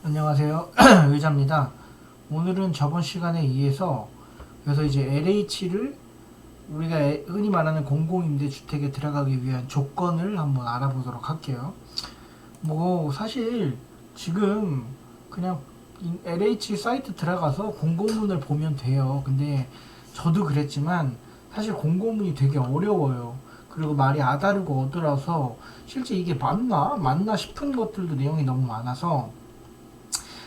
안녕하세요. 의자입니다. 오늘은 저번 시간에 이어서 그래서 이제 LH를 우리가 흔히 말하는 공공임대주택에 들어가기 위한 조건을 한번 알아보도록 할게요. 뭐 사실 지금 그냥 LH 사이트 들어가서 공고문을 보면 돼요. 근데 저도 그랬지만 사실 공고문이 되게 어려워요. 그리고 말이 아다르고 어들어서 실제 이게 맞나 싶은 것들도 내용이 너무 많아서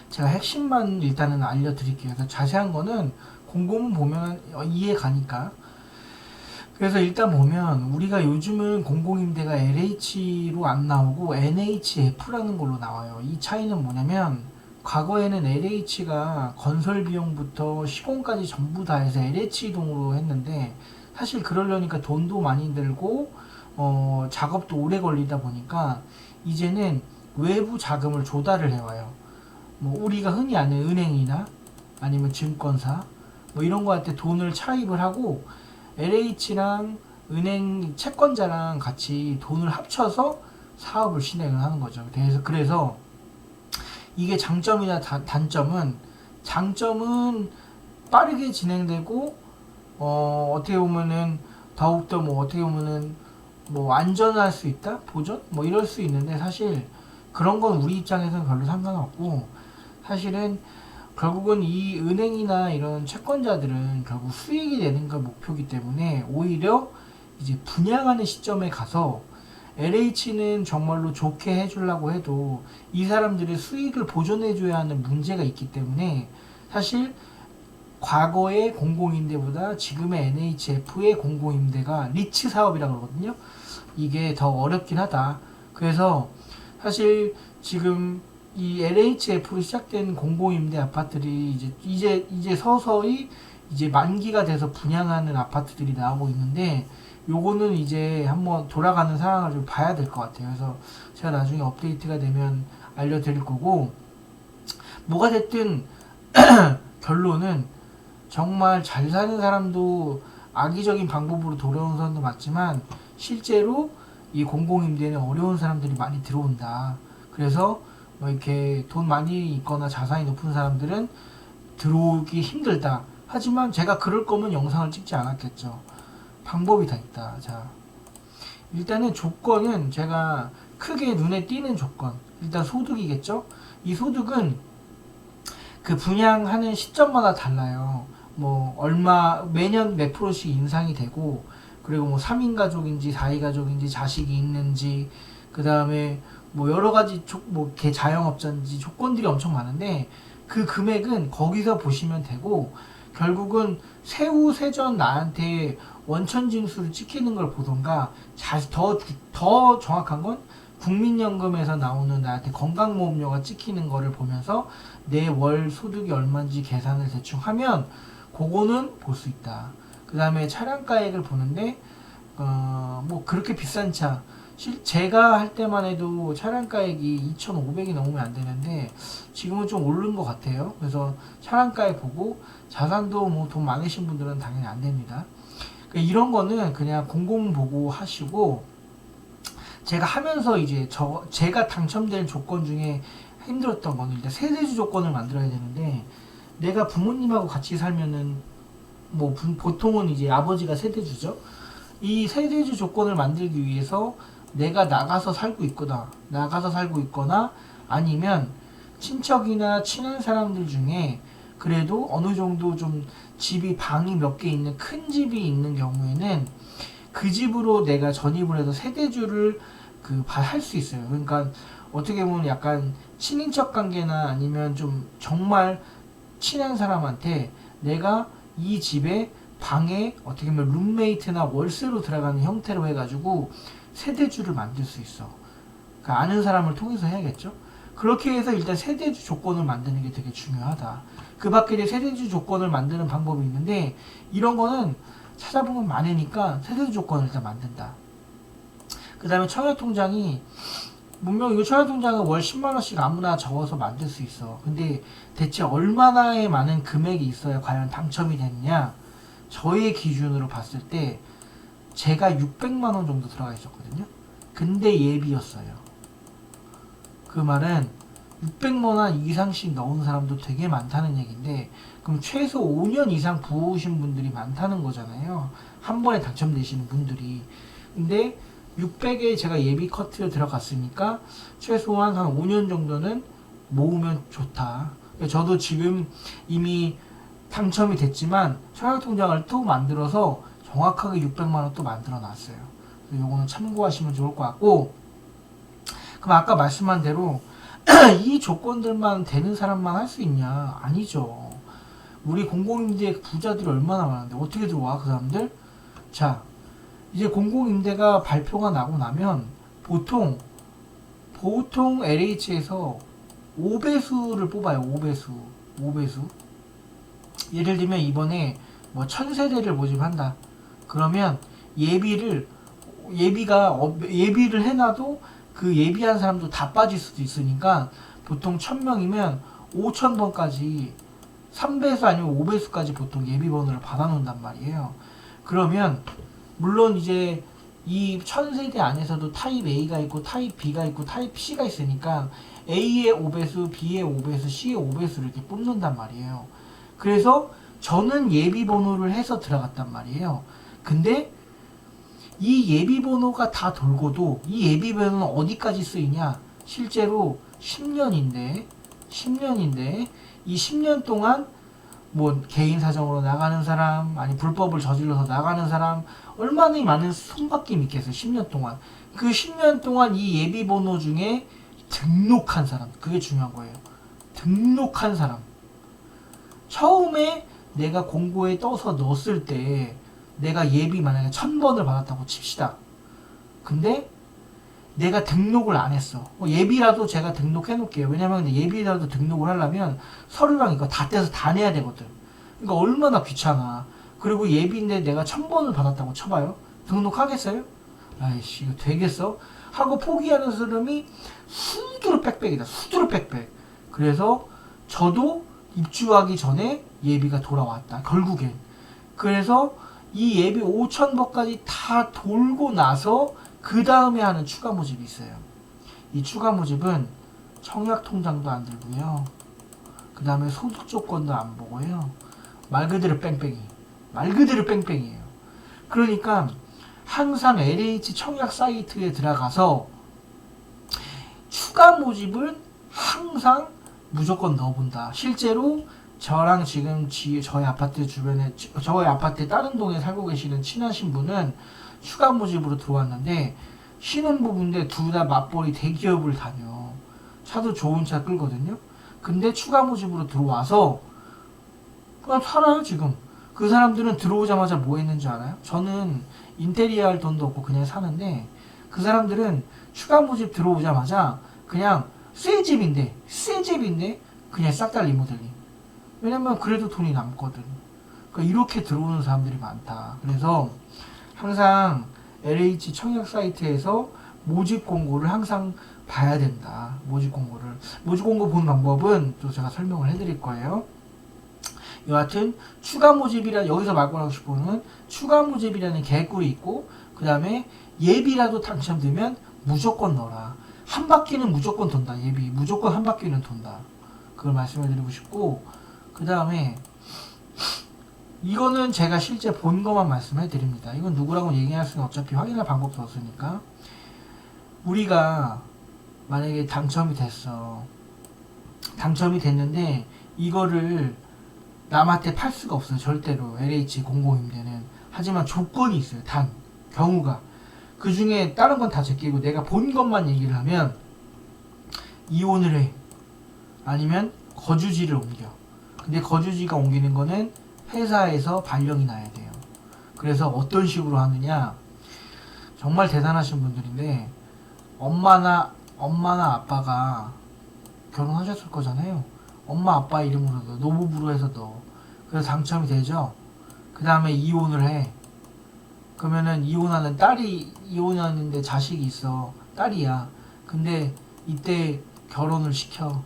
제가 핵심만 일단은 알려드릴게요. 그래서 자세한 거는 공고문 보면 이해 가니까. 그래서 일단 보면 우리가 요즘은 공공임대가 LH로 안 나오고 NHF라는 걸로 나와요. 이 차이는 뭐냐면 과거에는 LH가 건설 비용부터 시공까지 전부 다 해서 LH 동으로 했는데 사실 그러려니까 돈도 많이 들고 작업도 오래 걸리다 보니까 이제는 외부 자금을 조달을 해와요. 뭐 우리가 흔히 아는 은행이나 아니면 증권사 뭐 이런 거 할 때 돈을 차입을 하고 LH랑 은행 채권자랑 같이 돈을 합쳐서 사업을 진행을 하는 거죠. 그래서 이게 장점이나 단점은 장점은 빠르게 진행되고 어떻게 보면은 더욱더 뭐 어떻게 보면은 뭐 안전할 수 있다 보전 뭐 이럴 수 있는데 사실 그런 건 우리 입장에서는 별로 상관없고 사실은 결국은 이 은행이나 이런 채권자들은 결국 수익이 내는 게 목표이기 때문에 오히려 이제 분양하는 시점에 가서 LH는 정말로 좋게 해주려고 해도 이 사람들의 수익을 보존해줘야 하는 문제가 있기 때문에 사실 과거의 공공임대보다 지금의 NHF의 공공임대가 리츠 사업이라고 그러거든요. 이게 더 어렵긴 하다. 그래서 사실 지금 이 LHF로 시작된 공공임대 아파트들이 이제 서서히 이제 만기가 돼서 분양하는 아파트들이 나오고 있는데 요거는 이제 한번 돌아가는 상황을 좀 봐야 될 것 같아요. 그래서 제가 나중에 업데이트가 되면 알려드릴 거고 뭐가 됐든 결론은 정말 잘 사는 사람도 악의적인 방법으로 돌아오는 사람도 맞지만 실제로 이 공공임대는 어려운 사람들이 많이 들어온다. 그래서 뭐 이렇게 돈 많이 있거나 자산이 높은 사람들은 들어오기 힘들다. 하지만 제가 그럴 거면 영상을 찍지 않았겠죠. 방법이 다 있다. 자, 일단은 조건은 제가 크게 눈에 띄는 조건. 일단 소득이겠죠? 이 소득은 그 분양하는 시점마다 달라요. 뭐 얼마 매년 몇 프로씩 인상이 되고 그리고 뭐 3인 가족인지 4인 가족인지 자식이 있는지 그다음에 뭐 여러 가지 개 자영업자인지 조건들이 엄청 많은데 그 금액은 거기서 보시면 되고 결국은 세전 나한테 원천 징수를 찍히는 걸 보던가 더 정확한 건 국민연금에서 나오는 나한테 건강보험료가 찍히는 거를 보면서 내 월 소득이 얼마인지 계산을 대충 하면 그거는 볼 수 있다. 그 다음에 차량가액을 보는데 뭐 그렇게 비싼 차 제가 할 때만 해도 차량가액이 2,500이 넘으면 안 되는데 지금은 좀 오른 것 같아요. 그래서 차량가액 보고 자산도 뭐 돈 많으신 분들은 당연히 안 됩니다. 그러니까 이런 거는 그냥 공공 보고 하시고 제가 하면서 이제 제가 당첨된 조건 중에 힘들었던 거는 일단 세대주 조건을 만들어야 되는데 내가 부모님하고 같이 살면은 뭐 보통은 이제 아버지가 세대주죠. 이 세대주 조건을 만들기 위해서 내가 나가서 살고 있거나 아니면 친척이나 친한 사람들 중에 그래도 어느 정도 좀 방이 몇 개 있는 큰 집이 있는 경우에는 그 집으로 내가 전입을 해서 세대주를 할 수 있어요. 그러니까 어떻게 보면 약간 친인척 관계나 아니면 좀 정말 친한 사람한테 내가 이 집에 방에 어떻게 보면 룸메이트나 월세로 들어가는 형태로 해가지고 세대주를 만들 수 있어. 그러니까 아는 사람을 통해서 해야겠죠. 그렇게 해서 일단 세대주 조건을 만드는 게 되게 중요하다. 그 밖에 세대주 조건을 만드는 방법이 있는데 이런 거는 찾아보면 많으니까 세대주 조건을 일단 만든다. 그 다음에 청약통장이 분명 이거 청약통장은 월 10만원씩 아무나 적어서 만들 수 있어. 근데 대체 얼마나의 많은 금액이 있어야 과연 당첨이 됐냐? 저의 기준으로 봤을 때 제가 600만원 정도 들어가 있었거든요. 근데 예비였어요. 그 말은 600만 원 이상씩 넣은 사람도 되게 많다는 얘기인데, 그럼 최소 5년 이상 부으신 분들이 많다는 거잖아요. 한 번에 당첨되시는 분들이. 근데 600에 제가 예비 커트에 들어갔으니까 최소한 한 5년 정도는 모으면 좋다. 저도 지금 이미 당첨이 됐지만 청약통장을 또 만들어서 정확하게 600만 원 또 만들어 놨어요. 요거는 참고하시면 좋을 것 같고, 그럼 아까 말씀한 대로 이 조건들만 되는 사람만 할 수 있냐? 아니죠. 우리 공공임대 부자들이 얼마나 많은데 어떻게 들어와 그 사람들? 자, 이제 공공임대가 발표가 나고 나면 보통 LH에서 5배수를 뽑아요. 5배수. 예를 들면 이번에 뭐 1000세대를 모집한다. 그러면 예비를 해놔도 그 예비한 사람도 다 빠질 수도 있으니까 보통 1000명이면 5000번까지 3배수 아니면 5배수까지 보통 예비번호를 받아놓는단 말이에요. 그러면 물론 이제 이 1000세대 안에서도 타입 A가 있고 타입 B가 있고 타입 C가 있으니까 A의 5배수, B의 5배수, C의 5배수를 이렇게 뽑는단 말이에요. 그래서 저는 예비번호를 해서 들어갔단 말이에요. 근데 이 예비번호가 다 돌고도 이 예비번호는 어디까지 쓰이냐? 실제로 10년인데 이 10년 동안 뭐 개인 사정으로 나가는 사람, 아니 불법을 저질러서 나가는 사람 얼마나 많은 손바뀜이 있겠어요. 10년 동안. 그 10년 동안 이 예비번호 중에 등록한 사람, 그게 중요한 거예요. 등록한 사람. 처음에 내가 공고에 떠서 넣었을 때 내가 예비 만약에 1000번을 받았다고 칩시다. 근데 내가 등록을 안 했어. 예비라도 제가 등록해 놓을게요. 왜냐면 예비라도 등록을 하려면 서류랑 이거 다 떼서 다 내야 되거든. 그러니까 얼마나 귀찮아. 그리고 예비인데 내가 1000번을 받았다고 쳐봐요. 등록하겠어요? 아이씨, 이거 되겠어? 하고 포기하는 사람이 수두로 빽빽이다. 수두로 빽빽. 그래서 저도 입주하기 전에 예비가 돌아왔다. 결국엔. 그래서 이 예비 5000번까지 다 돌고 나서 그 다음에 하는 추가 모집이 있어요. 이 추가 모집은 청약통장도 안 들고요. 그 다음에 소득 조건도 안 보고요. 말 그대로 뺑뺑이. 말 그대로 뺑뺑이에요. 그러니까 항상 LH 청약 사이트에 들어가서 추가 모집을 항상 무조건 넣어본다. 실제로 저랑 지금 저희 아파트 주변에, 저희 아파트 다른 동에 살고 계시는 친하신 분은 추가 모집으로 들어왔는데 신혼부부인데 둘 다 맞벌이 대기업을 다녀. 차도 좋은 차 끌거든요. 근데 추가 모집으로 들어와서 그냥 살아요 지금. 그 사람들은 들어오자마자 뭐 했는지 알아요? 저는 인테리어 할 돈도 없고 그냥 사는데 그 사람들은 추가 모집 들어오자마자 그냥 새 집인데 그냥 싹 다 리모델링. 왜냐면 그래도 돈이 남거든. 그러니까 이렇게 들어오는 사람들이 많다. 그래서 항상 LH 청약 사이트에서 모집 공고를 항상 봐야 된다. 모집 공고 보는 방법은 또 제가 설명을 해드릴 거예요. 여하튼 추가 모집이라 여기서 말하고 싶은 추가 모집이라는 개꿀이 있고, 그 다음에 예비라도 당첨되면 무조건 넣어라. 한 바퀴는 무조건 돈다. 예비 무조건 한 바퀴는 돈다. 그걸 말씀을 드리고 싶고, 그 다음에 이거는 제가 실제 본 것만 말씀해 드립니다. 이건 누구라고 얘기할 수는 어차피 확인할 방법도 없으니까. 우리가 만약에 당첨이 됐는데 이거를 남한테 팔 수가 없어요. 절대로. LH 공공임대는. 하지만 조건이 있어요. 단 경우가. 그 중에 다른 건 다 제끼고 내가 본 것만 얘기를 하면 이혼을 해. 아니면 거주지를 옮겨. 근데 거주지가 옮기는 거는 회사에서 발령이 나야 돼요. 그래서 어떤 식으로 하느냐, 정말 대단하신 분들인데 엄마나 아빠가 결혼하셨을 거잖아요. 엄마 아빠 이름으로 넣어, 노부부로 해서 넣어. 그래서 당첨이 되죠. 그 다음에 이혼을 해. 그러면은 이혼하는 딸이, 이혼하는데 자식이 있어. 딸이야. 근데 이때 결혼을 시켜.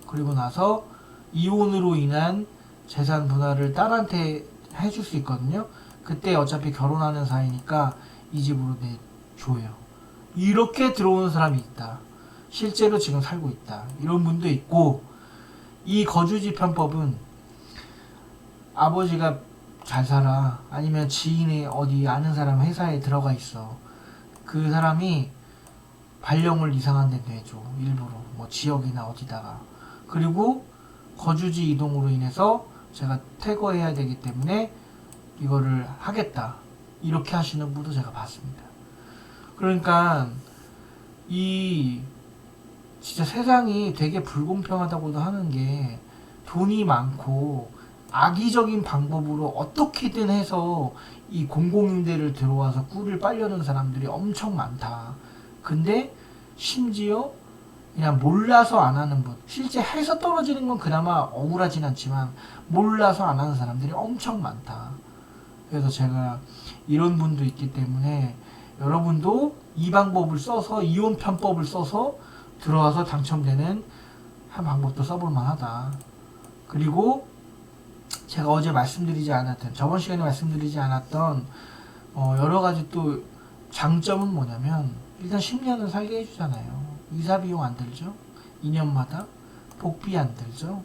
그리고 나서 이혼으로 인한 재산 분할을 딸한테 해줄 수 있거든요. 그때 어차피 결혼하는 사이니까 이 집으로 내줘요. 이렇게 들어오는 사람이 있다. 실제로 지금 살고 있다. 이런 분도 있고, 이 거주지 편법은 아버지가 잘 살아. 아니면 지인의 어디 아는 사람 회사에 들어가 있어. 그 사람이 발령을 이상한 데 내줘. 일부러. 뭐 지역이나 어디다가. 그리고 거주지 이동으로 인해서 제가 퇴거해야 되기 때문에 이거를 하겠다. 이렇게 하시는 분도 제가 봤습니다. 그러니까 이 진짜 세상이 되게 불공평하다고도 하는 게 돈이 많고 악의적인 방법으로 어떻게든 해서 이 공공임대를 들어와서 꿀을 빨려는 사람들이 엄청 많다. 근데 심지어 그냥 몰라서 안 하는 분, 실제 해서 떨어지는 건 그나마 억울하진 않지만 몰라서 안 하는 사람들이 엄청 많다. 그래서 제가 이런 분도 있기 때문에 여러분도 이 방법을 써서 이혼 편법을 써서 들어와서 당첨되는 한 방법도 써볼 만하다. 그리고 제가 어제 말씀드리지 않았던, 저번 시간에 말씀드리지 않았던 여러 가지 또 장점은 뭐냐면, 일단 10년은 살게 해주잖아요. 이사 비용 안 들죠? 2년마다 복비 안 들죠?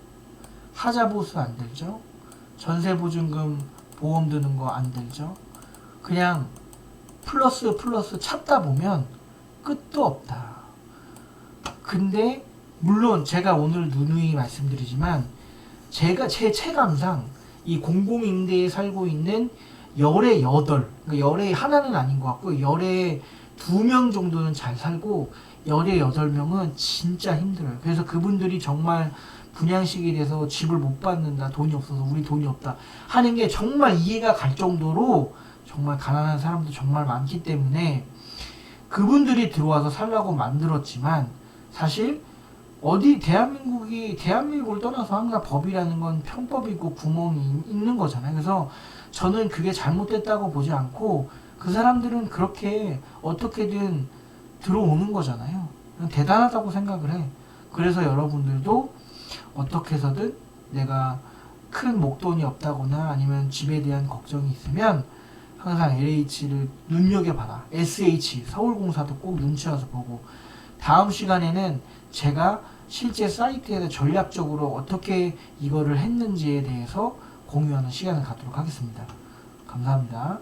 하자 보수 안 들죠? 전세 보증금 보험 드는 거 안 들죠? 그냥 플러스 찾다 보면 끝도 없다. 근데 물론 제가 오늘 누누이 말씀드리지만 제가 제 체감상 이 공공임대에 살고 있는 열의 8, 그러니까 열의 하나는 아닌 것 같고 열의 2명 정도는 잘 살고 열의 8명은 진짜 힘들어요. 그래서 그분들이 정말 분양식이 돼서 집을 못 받는다, 돈이 없어서 우리 돈이 없다 하는 게 정말 이해가 갈 정도로 정말 가난한 사람도 정말 많기 때문에 그분들이 들어와서 살라고 만들었지만 사실 어디 대한민국을 떠나서 항상 법이라는 건 편법이고 구멍이 있는 거잖아요. 그래서 저는 그게 잘못됐다고 보지 않고 그 사람들은 그렇게 어떻게든 들어오는 거잖아요. 대단하다고 생각을 해. 그래서 여러분들도 어떻게 해서든 내가 큰 목돈이 없다거나 아니면 집에 대한 걱정이 있으면 항상 LH를 눈여겨봐라. SH, 서울공사도 꼭 눈치 와서 보고, 다음 시간에는 제가 실제 사이트에서 전략적으로 어떻게 이거를 했는지에 대해서 공유하는 시간을 갖도록 하겠습니다. 감사합니다.